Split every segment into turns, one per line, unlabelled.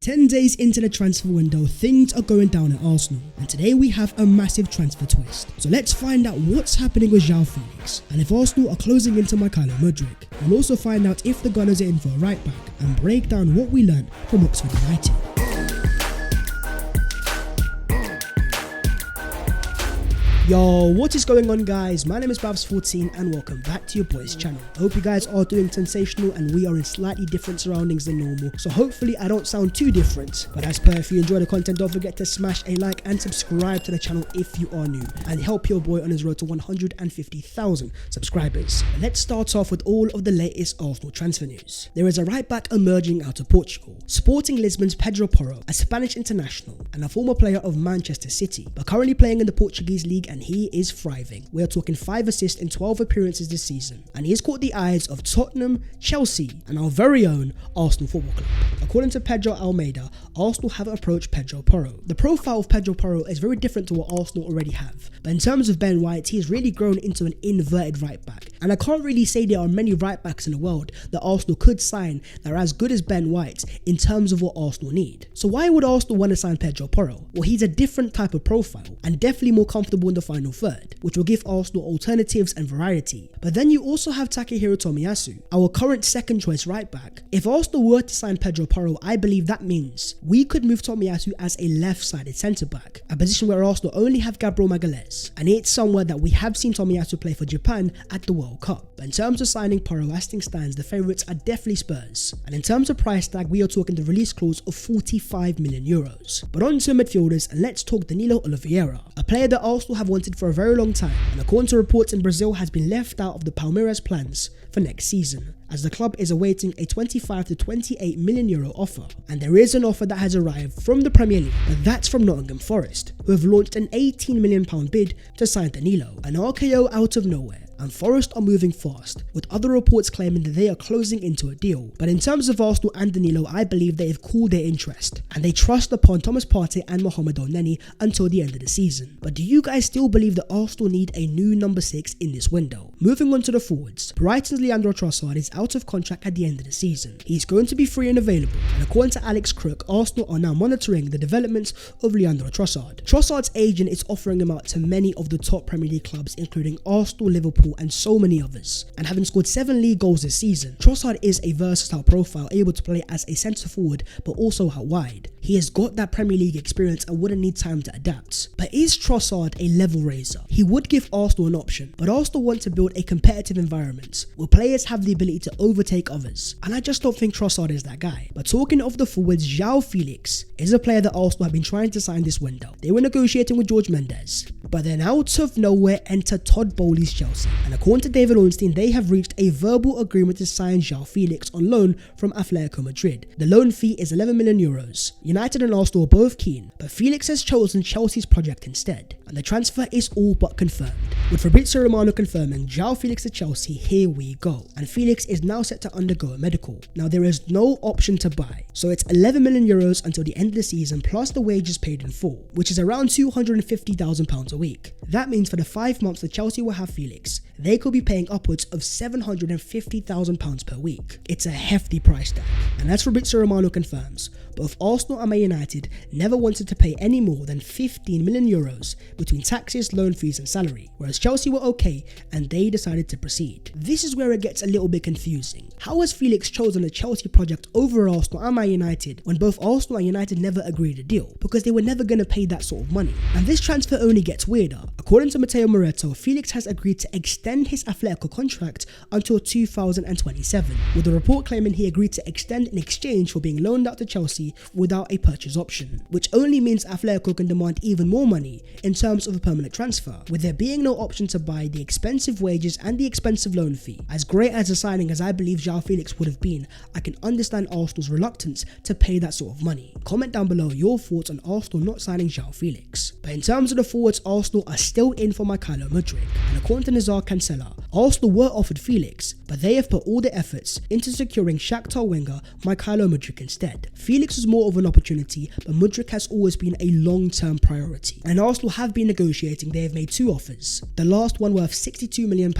10 days into the transfer window, things are going down at Arsenal, and today we have a massive transfer twist. So let's find out what's happening with Joao Felix, and if Arsenal are closing into Mykhaylo Mudryk. We'll also find out if the Gunners are in for a right back, and break down what we learned from Oxford United. Yo, what is going on, guys? My name is Babs14 and welcome back to your boys channel. I hope you guys are doing sensational and we are in slightly different surroundings than normal, so hopefully I don't sound too different. But as per, if you enjoy the content, don't forget to smash a like and subscribe to the channel if you are new, and help your boy on his road to 150,000 subscribers. And let's start off with all of the latest Arsenal transfer news. There is a right back emerging out of Portugal. Sporting Lisbon's Pedro Porro, a Spanish international and a former player of Manchester City, but currently playing in the Portuguese league, and he is thriving. We are talking 5 assists in 12 appearances this season, and he has caught the eyes of Tottenham, Chelsea and our very own Arsenal Football Club. According to Pedro Almeida, Arsenal have approached Pedro Porro. The profile of Pedro Porro is very different to what Arsenal already have, but in terms of Ben White, he has really grown into an inverted right back, and I can't really say there are many right backs in the world that Arsenal could sign that are as good as Ben White in terms of what Arsenal need. So why would Arsenal want to sign Pedro Porro? Well, he's a different type of profile and definitely more comfortable in the final third, which will give Arsenal alternatives and variety. But then you also have Takehiro Tomiyasu, our current second choice right back. If Arsenal were to sign Pedro Porro, I believe that means we could move Tomiyasu as a left-sided centre back, a position where Arsenal only have Gabriel Magalhaes, and it's somewhere that we have seen Tomiyasu play for Japan at the World Cup. But in terms of signing Porro, as things stands, the favourites are definitely Spurs, and in terms of price tag, we are talking the release clause of 45 million euros. But on to midfielders, and let's talk Danilo Oliveira, a player that Arsenal have wanted for a very long time, and according to reports in Brazil has been left out of the Palmeiras plans for next season, as the club is awaiting a 25 to 28 million euro offer. And there is an offer that has arrived from the Premier League, but that's from Nottingham Forest, who have launched an £18 million bid to sign Danilo, an RKO out of nowhere. And Forest are moving fast, with other reports claiming that they are closing into a deal. But in terms of Arsenal and Danilo, I believe they have cooled their interest, and they trust upon Thomas Partey and Mohamed Elneny until the end of the season. But do you guys still believe that Arsenal need a new number 6 in this window? Moving on to the forwards, Brighton's Leandro Trossard is out of contract at the end of the season. He's going to be free and available, and according to Alex Crook, Arsenal are now monitoring the developments of Leandro Trossard. Trossard's agent is offering him out to many of the top Premier League clubs, including Arsenal, Liverpool and so many others. And having scored 7 league goals this season, Trossard is a versatile profile, able to play as a centre forward but also out wide. He has got that Premier League experience and wouldn't need time to adapt. But is Trossard a level raiser? He would give Arsenal an option, but Arsenal want to build a competitive environment where players have the ability to overtake others, and I just don't think Trossard is that guy. But talking of the forwards, Joao Felix is a player that Arsenal have been trying to sign this window. They were negotiating with George Mendes, but then out of nowhere enter Todd Bowley's Chelsea, and according to David Ornstein, they have reached a verbal agreement to sign Joao Felix on loan from Atletico Madrid. The loan fee is 11 million euros. United and Arsenal are both keen, but Felix has chosen Chelsea's project instead, and the transfer is all but confirmed, with Fabrizio Romano confirming Joao Felix to Chelsea. Here we go, and Felix is now set to undergo a medical. Now there is no option to buy, so it's 11 million euros until the end of the season plus the wages paid in full, which is around £250,000 a week. That means for the 5 months that Chelsea will have Felix, they could be paying upwards of £750,000 per week. It's a hefty price tag, and as Fabrizio Romano confirms, both Arsenal and Man United never wanted to pay any more than 15 million euros between taxes, loan fees and salary, whereas Chelsea were okay and they decided to proceed. This is where it gets a little bit confusing. How has Felix chosen a Chelsea project over Arsenal and Man United when both Arsenal and United never agreed a deal, because they were never going to pay that sort of money? And this transfer only gets weirder. According to Matteo Moretto, Felix has agreed to extend his Atletico contract until 2027, with the report claiming he agreed to extend in exchange for being loaned out to Chelsea without a purchase option, which only means Atletico can demand even more money in terms of a permanent transfer, with there being no option to buy the expensive wages and the expensive loan fee. As great as a signing as I believe Joao Felix would have been, I can understand Arsenal's reluctance to pay that sort of money. Comment down below your thoughts on Arsenal not signing Joao Felix. But in terms of the forwards, Arsenal are still in for Mykhaylo Mudryk, and according to Nazar Cancella, Arsenal were offered Felix, but they have put all their efforts into securing Shakhtar winger Mykhaylo Mudryk instead. Felix was more of an opportunity, but Mudryk has always been a long-term priority, and Arsenal have been negotiating, they have made 2 offers, the last one worth £62 million,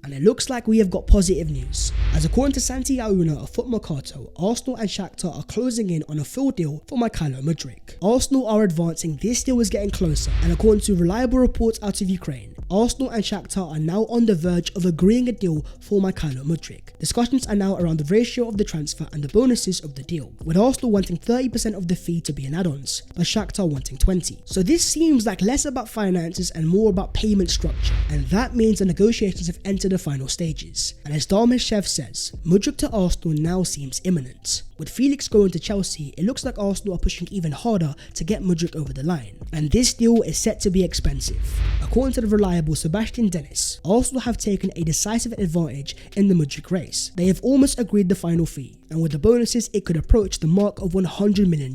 and it looks like we have got positive news, as according to Santi Auna of Foot Mercato, Arsenal and Shakhtar are closing in on a full deal for Mykhaylo Mudryk. Arsenal are advancing, this deal is getting closer, and according to reliable reports out of Ukraine, Arsenal and Shakhtar are now on the verge of agreeing a deal for Mykhaylo Mudryk. Discussions are now around the ratio of the transfer and the bonuses of the deal, with Arsenal wanting 30% of the fee to be in add-ons, but Shakhtar wanting 20%. So this seems like less about finances and more about payment structure, and that means the negotiations have entered the final stages. And as Darmeshev says, Mudryk to Arsenal now seems imminent. With Felix going to Chelsea, it looks like Arsenal are pushing even harder to get Mudryk over the line, and this deal is set to be expensive. According to the reliable Sebastian Dennis, Arsenal have taken a decisive advantage in the Mudryk race. They have almost agreed the final fee, and with the bonuses it could approach the mark of €100 million.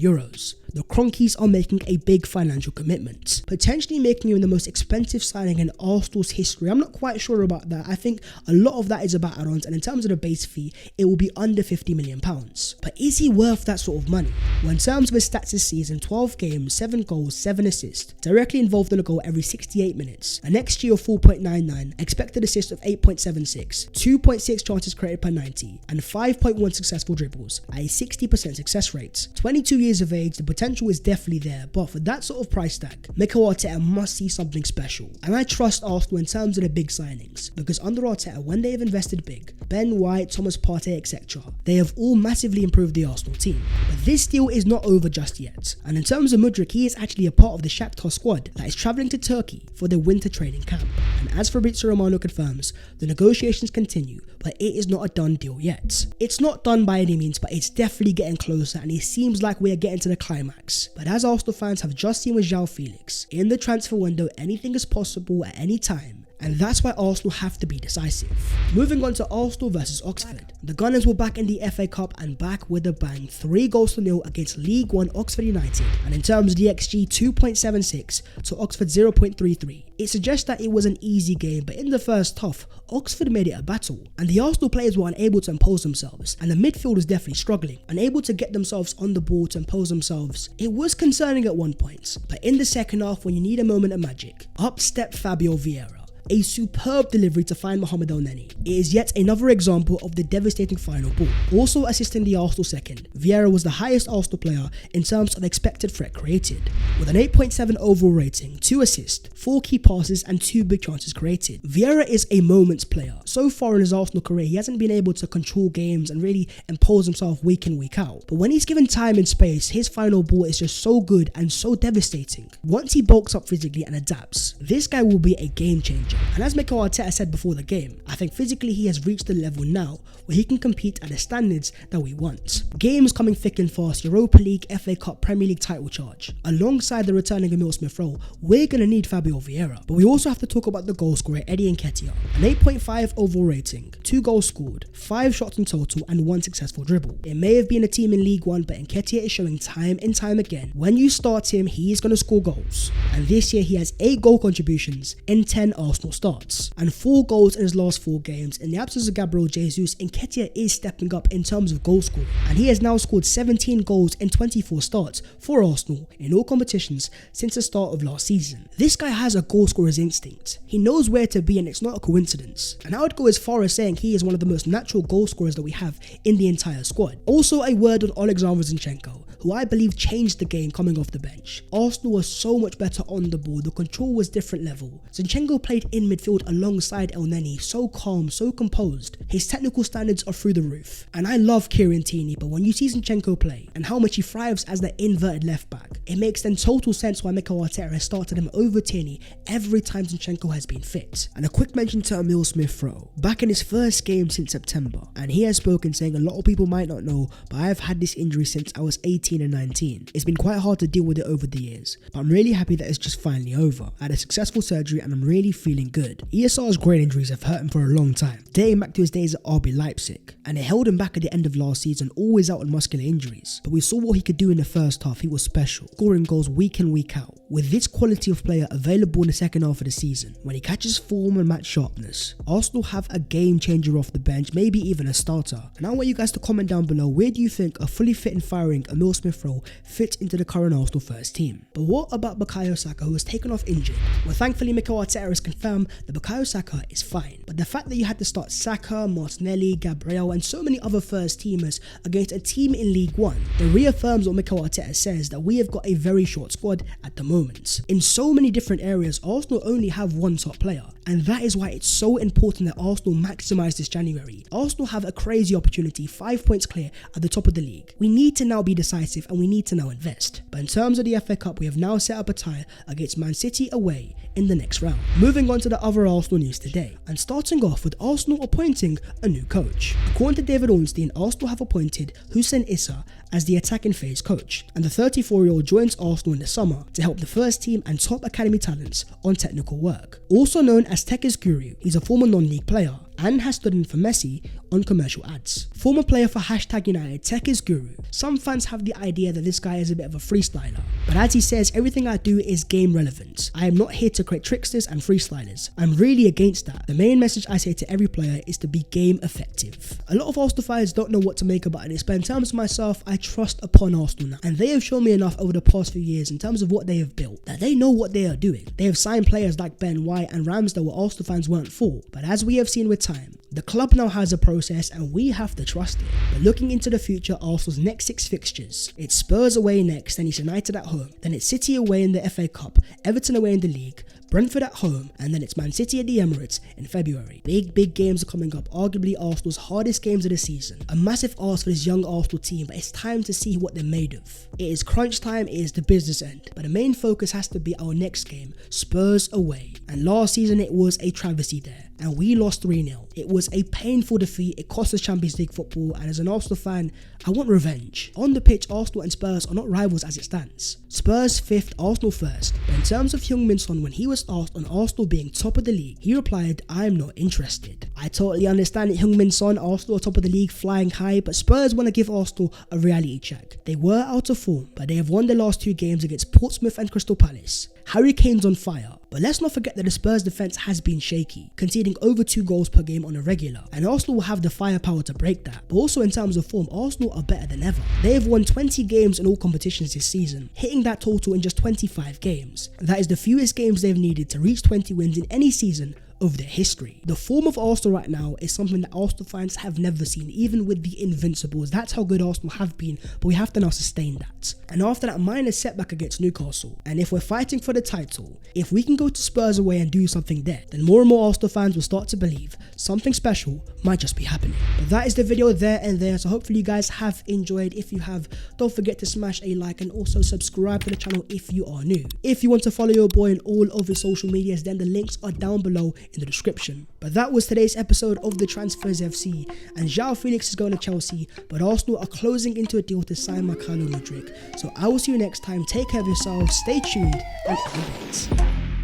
The Cronkies are making a big financial commitment, potentially making him the most expensive signing in Arsenal's history. I'm not quite sure about that. I think a lot of that is about add-ons, and in terms of the base fee, it will be under £50 million. But is he worth that sort of money? Well, in terms of his stats this season, 12 games, 7 goals, 7 assists, directly involved in a goal every 68 minutes, an XG of 4.99, expected assist of 8.76, 2.6 chances created per 90, and 5.1 successful dribbles at a 60% success rate. 22 years of age, the potential is definitely there, but for that sort of price tag, Mykhaylo Arteta must see something special. And I trust Arsenal in terms of the big signings, because under Arteta, when they have invested big, Ben White, Thomas Partey, etc., they have all massively improved the Arsenal team. But this deal is not over just yet, and in terms of Mudryk, he is actually a part of the Shakhtar squad that is travelling to Turkey for their winter training camp. And as Fabrizio Romano confirms, the negotiations continue, but it is not a done deal yet. It's not done by any means, but it's definitely getting closer, and it seems like we are getting to the climax. But as Arsenal fans have just seen with Joao Felix, in the transfer window anything is possible at any time, and that's why Arsenal have to be decisive. Moving on to Arsenal versus Oxford. The Gunners were back in the FA Cup and back with a bang, 3-0 against League One Oxford United, and in terms of the XG, 2.76 to Oxford 0.33. It suggests that it was an easy game, but in the first half, Oxford made it a battle, and the Arsenal players were unable to impose themselves, and the midfield was definitely struggling, unable to get themselves on the ball to impose themselves. It was concerning at one point, but in the second half, when you need a moment of magic, up stepped Fabio Vieira. A superb delivery to find Mohamed El-Neni. It is yet another example of the devastating final ball. Also assisting the Arsenal second, Vieira was the highest Arsenal player in terms of expected threat created, with an 8.7 overall rating, 2 assists, 4 key passes and 2 big chances created. Vieira is a moments player. So far in his Arsenal career, he hasn't been able to control games and really impose himself week in, week out. But when he's given time and space, his final ball is just so good and so devastating. Once he bulks up physically and adapts, this guy will be a game changer. And as Mykhaylo Arteta said before the game, I think physically he has reached the level now where he can compete at the standards that we want. Games coming thick and fast, Europa League, FA Cup, Premier League title charge. Alongside the returning Emile Smith-Rowe, we're going to need Fabio Vieira. But we also have to talk about the goal scorer Eddie Nketiah. An 8.5 overall rating, 2 goals scored, 5 shots in total and 1 successful dribble. It may have been a team in League One, but Nketiah is showing time and time again, when you start him, he is going to score goals. And this year he has 8 goal contributions in 10 Arsenal starts, and 4 goals in his last 4 games. In the absence of Gabriel Jesus, Nketiah is stepping up in terms of goal scoring, and he has now scored 17 goals in 24 starts for Arsenal in all competitions since the start of last season. This guy has a goal scorer's instinct. He knows where to be, and it's not a coincidence. And I would go as far as saying he is one of the most natural goal scorers that we have in the entire squad. Also a word on Alexander Zinchenko, who I believe changed the game coming off the bench. Arsenal was so much better on the ball, the control was different level. Zinchenko played in midfield alongside El-Neni, so calm, so composed. His technical standards are through the roof. And I love Kieran Tierney, but when you see Zinchenko play and how much he thrives as the inverted left back, it makes then total sense why Mykhaylo Arteta has started him over Tierney every time Zinchenko has been fit. And a quick mention to Emile Smith-Rowe, back in his first game since September, and he has spoken saying a lot of people might not know, but I have had this injury since I was 18 and 19. It's been quite hard to deal with it over the years, but I'm really happy that it's just finally over. I had a successful surgery and I'm really feeling good. ESR's groin injuries have hurt him for a long time, dating back to his days at RB Leipzig, and it held him back at the end of last season, always out on muscular injuries. But we saw what he could do in the first half. He was special, scoring goals week in, week out. With this quality of player available in the second half of the season, when he catches form and match sharpness, Arsenal have a game changer off the bench, maybe even a starter. And I want you guys to comment down below, where do you think a fully fit and firing Emile Smith Smith Rowe fits into the current Arsenal first team. But what about Bukayo Saka, who was taken off injured? Well, thankfully Mikel Arteta has confirmed that Bukayo Saka is fine. But the fact that you had to start Saka, Martinelli, Gabriel and so many other first teamers against a team in League One, it reaffirms what Mikel Arteta says, that we have got a very short squad at the moment. In so many different areas, Arsenal only have one top player. And that is why it's so important that Arsenal maximise this January. Arsenal have a crazy opportunity, 5 points clear at the top of the league. We need to now be decisive and we need to now invest. But in terms of the FA Cup, we have now set up a tie against Man City away in the next round. Moving on to the other Arsenal news today, and starting off with Arsenal appointing a new coach. According to David Ornstein, Arsenal have appointed Houssem Issa as the attacking phase coach, and the 34-year-old joins Arsenal in the summer to help the first team and top academy talents on technical work. Also known as Tekis Guru, he's a former non-league player and has stood in for Messi on commercial ads. Former player for #United, Tekis Guru. Some fans have the idea that this guy is a bit of a freestyler, but as he says, everything I do is game relevant. I am not here to create tricksters and freestylers. I'm really against that. The main message I say to every player is to be game effective. A lot of Arsenal fans don't know what to make about this, but in terms of myself, I trust upon Arsenal now, and they have shown me enough over the past few years in terms of what they have built, that they know what they are doing. They have signed players like Ben White and Ramsdale where Arsenal fans weren't for, but as we have seen with time, the club now has a process and we have to trust it. But looking into the future, Arsenal's next 6 fixtures, it's Spurs away next, then it's United at home, then it's City away in the FA Cup, Everton away in the league, Brentford at home, and then it's Man City at the Emirates in February. Big games are coming up, arguably Arsenal's hardest games of the season. A massive ask for this young Arsenal team, but it's time to see what they're made of. It is crunch time, it is the business end, but the main focus has to be our next game, Spurs away. And last season it was a travesty there, and we lost 3-0. It was a painful defeat, it cost us Champions League football, and as an Arsenal fan, I want revenge. On the pitch, Arsenal and Spurs are not rivals as it stands. Spurs 5th, Arsenal 1st. But in terms of Heung-min Son, when he was asked on Arsenal being top of the league, he replied, "I'm not interested." I totally understand that Heung-min Son, Arsenal are top of the league, flying high, but Spurs want to give Arsenal a reality check. They were out of form, but they have won the last 2 games against Portsmouth and Crystal Palace. Harry Kane's on fire. But let's not forget that the Spurs defence has been shaky, conceding over 2 goals per game on a regular, and Arsenal will have the firepower to break that. But also in terms of form, Arsenal are better than ever. They have won 20 games in all competitions this season, hitting that total in just 25 games. That is the fewest games they've needed to reach 20 wins in any season of their history. The form of Arsenal right now is something that Arsenal fans have never seen, even with the Invincibles. That's how good Arsenal have been, but we have to now sustain that. And after that minor setback against Newcastle, and if we're fighting for the title, if we can go to Spurs away and do something there, then more and more Arsenal fans will start to believe something special might just be happening. But that is the video there and there, so hopefully you guys have enjoyed. If you have, don't forget to smash a like and also subscribe to the channel if you are new. If you want to follow your boy on all of his social medias, then the links are down below in the description. But that was today's episode of the Transfers FC, and Joao Felix is going to Chelsea, but Arsenal are closing into a deal to sign Mykhaylo Mudryk. So I will see you next time. Take care of yourselves, stay tuned, and elevate.